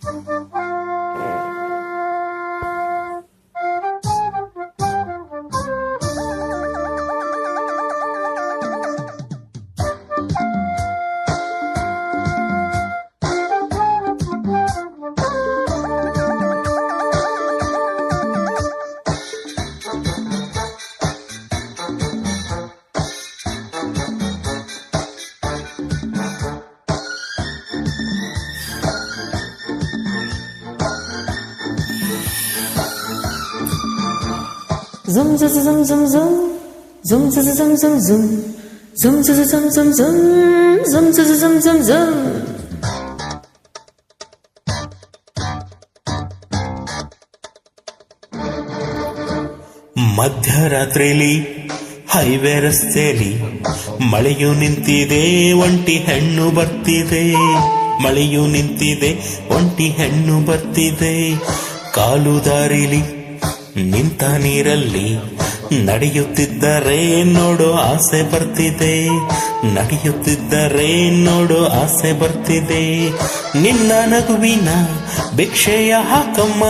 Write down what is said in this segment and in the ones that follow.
Zum zum zum zum zum zum zum zum zum zum zum zum zum zum zum zum zum zum zum. ಮಧ್ಯರಾತ್ರಿಲಿ highway ರಸ್ತೆಯಲ್ಲಿ ಮಳೆಯು ನಿಂತಿದೆ, ಒಂಟಿ ಹೆಣ್ಣು ಬರ್ತಿದೆ. ಮಳೆಯು ನಿಂತಿದೆ, ಒಂಟಿ ಹೆಣ್ಣು ಬರ್ತಿದೆ. ಕಾಲು ದಾರಿಲಿ ನಿಂತ ನೀರಲ್ಲಿ ನಡೆಯುತ್ತಿದ್ದರೆ ನೋಡೋ ಆಸೆ ಬರ್ತಿದೆ. ನಡೆಯುತ್ತಿದ್ದರೆ ನೋಡೋ ಆಸೆ ಬರ್ತಿದೆ. ನಿನ್ನ ನಗುವಿನ ಭಿಕ್ಷೆಯ ಹಾಕಮ್ಮ,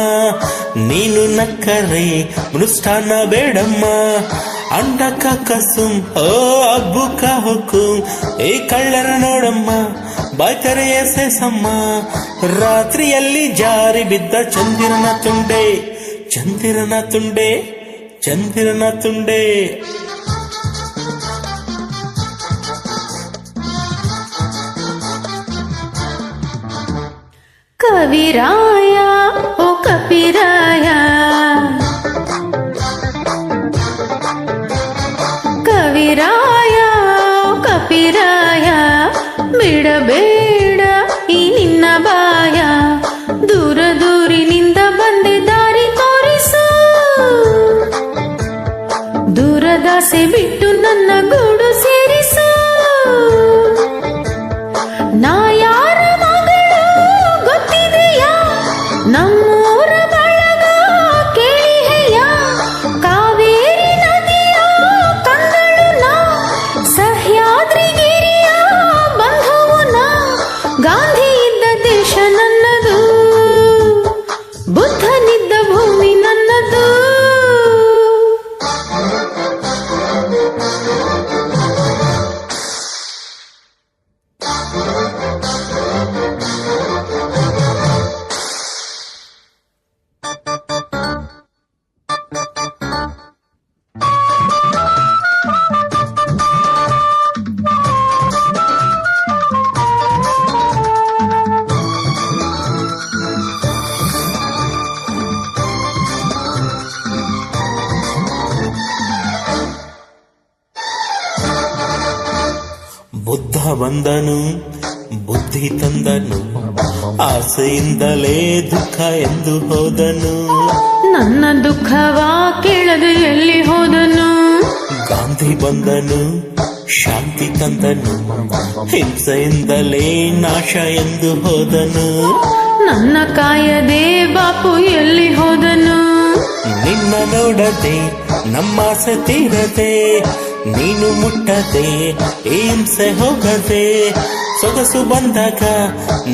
ನೀನು ನಕ್ಕರೆ ಮೃಷ್ಟಾನ್ನ ಬೇಡಮ್ಮ. ಅಂಡಕ ಕಸುಂ ಓ ಅಬ್ಬುಕ ಹುಕುಂ, ಈ ಕಳ್ಳರ ನೋಡಮ್ಮ ಬಾಯ್ತರೆ ಎಸೆಸಮ್ಮ. ರಾತ್ರಿಯಲ್ಲಿ ಜಾರಿ ಬಿದ್ದ ಚಂದಿರನ ತುಂಡೆ, ಚಂದಿರನ ತುಂಡೆ, ಚಂದಿರನ ತುಂಡೆ. ಕವಿರಾಯ ಓ ಕಪಿರಾಯ, ಕವಿರಾಯ ಓ ಕಪಿರಾಯ, ಬಿಡಬೇಡ ಈ ನಿನ್ನ ಬಾಯ. ದೂರ ದೂರಿನಿಂದ ಬಂದೆ ದಾರಿ ತೋರಿಸು, ದೂರದಾಸೆ ಬಿಟ್ಟು ನನ್ನ ಗೂಡು ಸೇರಿಸು. ನಾ ಯಾರ ಮಗಳು ಗೊತ್ತಿದೆಯಾ, ನಮ್ಮೂರ ಬಳಗ ಕೇಳಿ ಹೇಯ. ಕಾವೇರಿ ನದಿಯ ಕಂದಳು ನಾ, ಸಹ್ಯಾದ್ರಿಗಿರಿಯ ಬಂಧುವು ನಾ. ಗಾಂಧಿ ಇದ್ದ ದೇಶ ನನ್ನದು, ಬುದ್ಧನಿದ್ದ ಭೂಮಿ ನನ್ನದು. ಬುದ್ಧ ಬಂದನು, ಬುದ್ಧಿ ತಂದನು, ಆಸೆಯಿಂದಲೇ ದುಃಖ ಎಂದು ಹೋದನು. ನನ್ನ ದುಃಖವ ಕೇಳದೆ ಎಲ್ಲಿ ಹೋದನು. ಗಾಂಧಿ ಬಂದನು, ಶಾಂತಿ ತಂದನು, ಹಿಂಸೆಯಿಂದಲೇ ನಾಶ ಎಂದು ಹೋದನು. ನನ್ನ ಕಾಯದೆ ಬಾಪು ಎಲ್ಲಿ ಹೋದನು. ನಿನ್ನ ನೋಡದೆ ನಮ್ಮಾಸೆ ತೀರದೆ, ನೀನು ಮುಟ್ಟದೆ ಹಿಂಸೆ ಹೋಗದೆ. ಸೊಗಸು ಬಂದಾಗ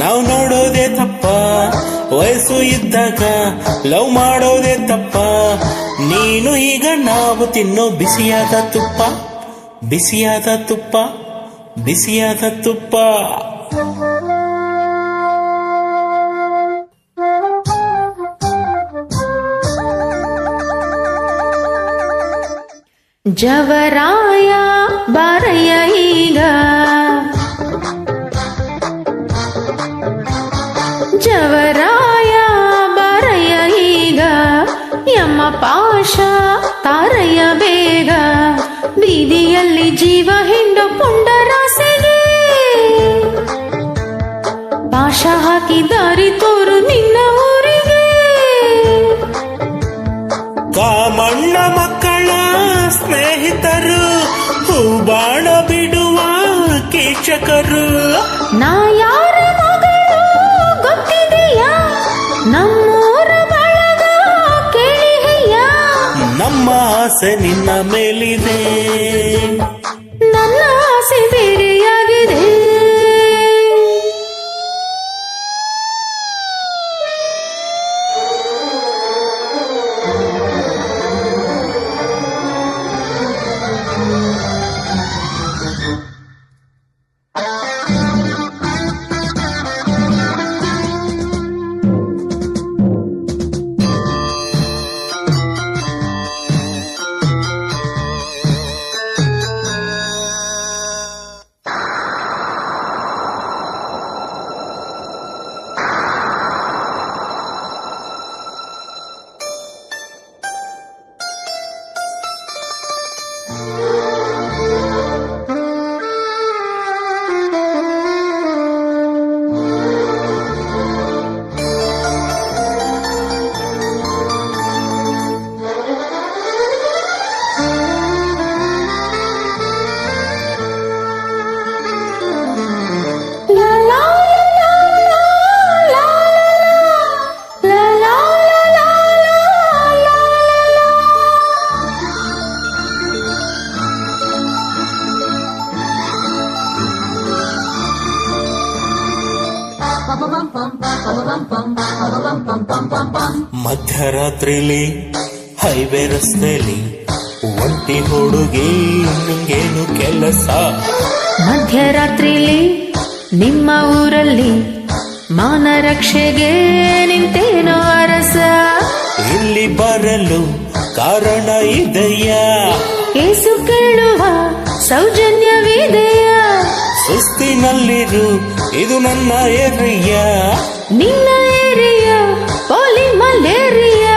ನಾವು ನೋಡೋದೇ ತಪ್ಪ, ವಯಸ್ಸು ಇದ್ದಾಗ ಲವ್ ಮಾಡೋದೇ ತಪ್ಪ. ನೀನು ಈಗ ನಾವು ತಿನ್ನೋ ಬಿಸಿಯಾದ ತುಪ್ಪ, ಬಿಸಿಯಾದ ತುಪ್ಪ, ಬಿಸಿಯಾದ ತುಪ್ಪ. ಜವರಾಯ ಬಾರಯ್ಯ ಈಗ, ಜವರಾಯ ಬಾರಯ್ಯ ಈಗ. ಯಮ್ಮ ಪಾಶ ತಾರಯ್ಯ ಬೇಗ, ಬೀದಿಯಲ್ಲಿ ಜೀವ ಹಿಂಡು ಪುಂಡರಾಸೆಗೆ. ಪಾಶ ಹಾಕಿ ದಾರಿ ತೋರು ನಿನ್ನ ಊರಿಗೆ. ಕಾಮಣ್ಣ ಮಕ್ಕಳ ಸ್ನೇಹಿತರು, ಹೂಬಾಣ ಬಿಡುವ ಕೀಚಕರು. ನಾ ಯಾರ ಮಗಳು ಗೊತ್ತಿದೆಯಾ, ನಮ್ಮೂರ ಬಳಗ ಕೇಳಿ ಹೇಯ. ನಮ್ಮ ಆಸೆ ನಿನ್ನ ಮೇಲಿದೆ, ನನ್ನ ಆಸೆ ಬೇರೆಯಾಗಿದೆ. ಮಧ್ಯರಾತ್ರಿಲಿ ಹೈವೇ ರಸ್ತೆಲಿ ಒಂಟಿ ಹುಡುಗಿ ನಿಂಗೇನು ಕೆಲಸ? ಮಧ್ಯರಾತ್ರಿಲಿ ನಿಮ್ಮ ಊರಲ್ಲಿ ಮಾನ ರಕ್ಷೆಗೆ ನಿಂತೇನೋ ಅರಸ. ಇಲ್ಲಿ ಬರಲು ಕಾರಣ ಇದೆಯಾ? ಏಸು ಕೇಳುವ ಸೌಜನ್ಯವಿದೆಯಾ? ಸುಸ್ತಿನಲ್ಲಿರು, ಇದು ನನ್ನ ಏರಿಯಾ. ನಿನ್ನ ಏರಿಯಾ ಪೋಲಿ ಮಲೇರಿಯಾ.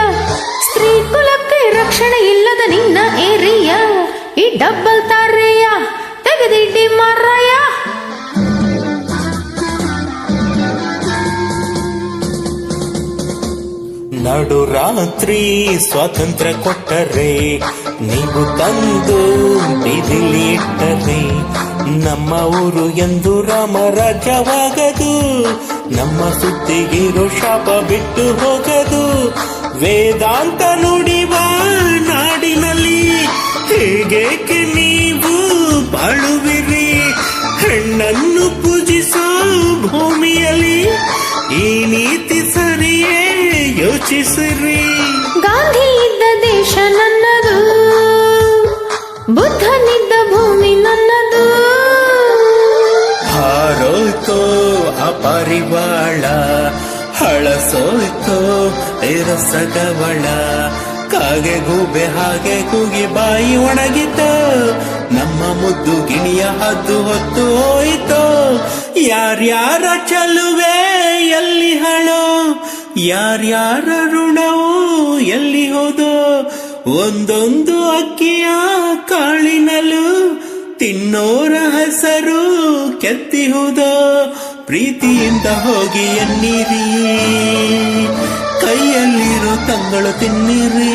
ಸ್ತ್ರೀ ಕುಲಕ್ಕೆ ರಕ್ಷಣೆ ಇಲ್ಲದ ನಿನ್ನ ಏರಿಯಾ. ಈ ಡಬ್ಬಲ್ ತಾರೆಯ ತೆಗೆದಿಡ್ಡಿ ಮಾರಾಯ. ನಡು ರಾತ್ರಿ ಸ್ವಾತಂತ್ರ್ಯ ಕೊಟ್ಟರೆ, ನೀವು ತಂದು ಬೀದಿಲಿ ಇಟ್ಟರೆ, ನಮ್ಮ ಊರು ಎಂದು ರಾಮರಾಜ್ಯವಾಗದು. ನಮ್ಮ ಸುದ್ದಿಗಿರೋ ಶಾಪ ಬಿಟ್ಟು ಹೋಗದು. ವೇದಾಂತ ನುಡಿವ ನಾಡಿನಲ್ಲಿ ಹೇಗೇಕೆ ನೀವು ಬಾಳುವಿರಿ? ಹೆಣ್ಣನ್ನು ಪೂಜಿಸೋ ಭೂಮಿಯಲ್ಲಿ ಈ ನೀತಿ ಸರಿಯೇ? ಯೋಚಿಸಿರಿ. ಗಾಂಧಿ ಇದ್ದ ದೇಶ ನನ್ನದು, ಬುದ್ಧನಿದ್ದ ಭೂಮಿ ನನ್ನದು. ಹಾರೋಯ್ತೋ ಅಪರಿವಾಳ, ಹಳಸೋಯ್ತೋ ರಸಗವಳ. ಕಾಗೆ ಗೂಬೆ ಹಾಗೆ ಕೂಗಿ ಬಾಯಿ ಒಣಗಿತೋ, ನಮ್ಮ ಮುದ್ದು ಗಿಣಿಯ ಹದ್ದು ಹೊತ್ತು ಹೋಯಿತೋ. ಯಾರ್ಯಾರ ಚಲುವೆ ಎಲ್ಲಿ ಹಳೋ, ಯಾರ್ಯಾರ ಋಣವು ಎಲ್ಲಿ ಹೋದೋ? ಒಂದೊಂದು ಅಕ್ಕಿಯ ಕಾಳಿನಲು ತಿನ್ನೋರ ಹೆಸರು ಕೆತ್ತಿಹುದೋ? ಪ್ರೀತಿಯಿಂದ ಹೋಗಿ ಎನ್ನಿರಿ, ಕೈಯಲ್ಲಿರೋ ತಂಗಳು ತಿನ್ನಿರಿ.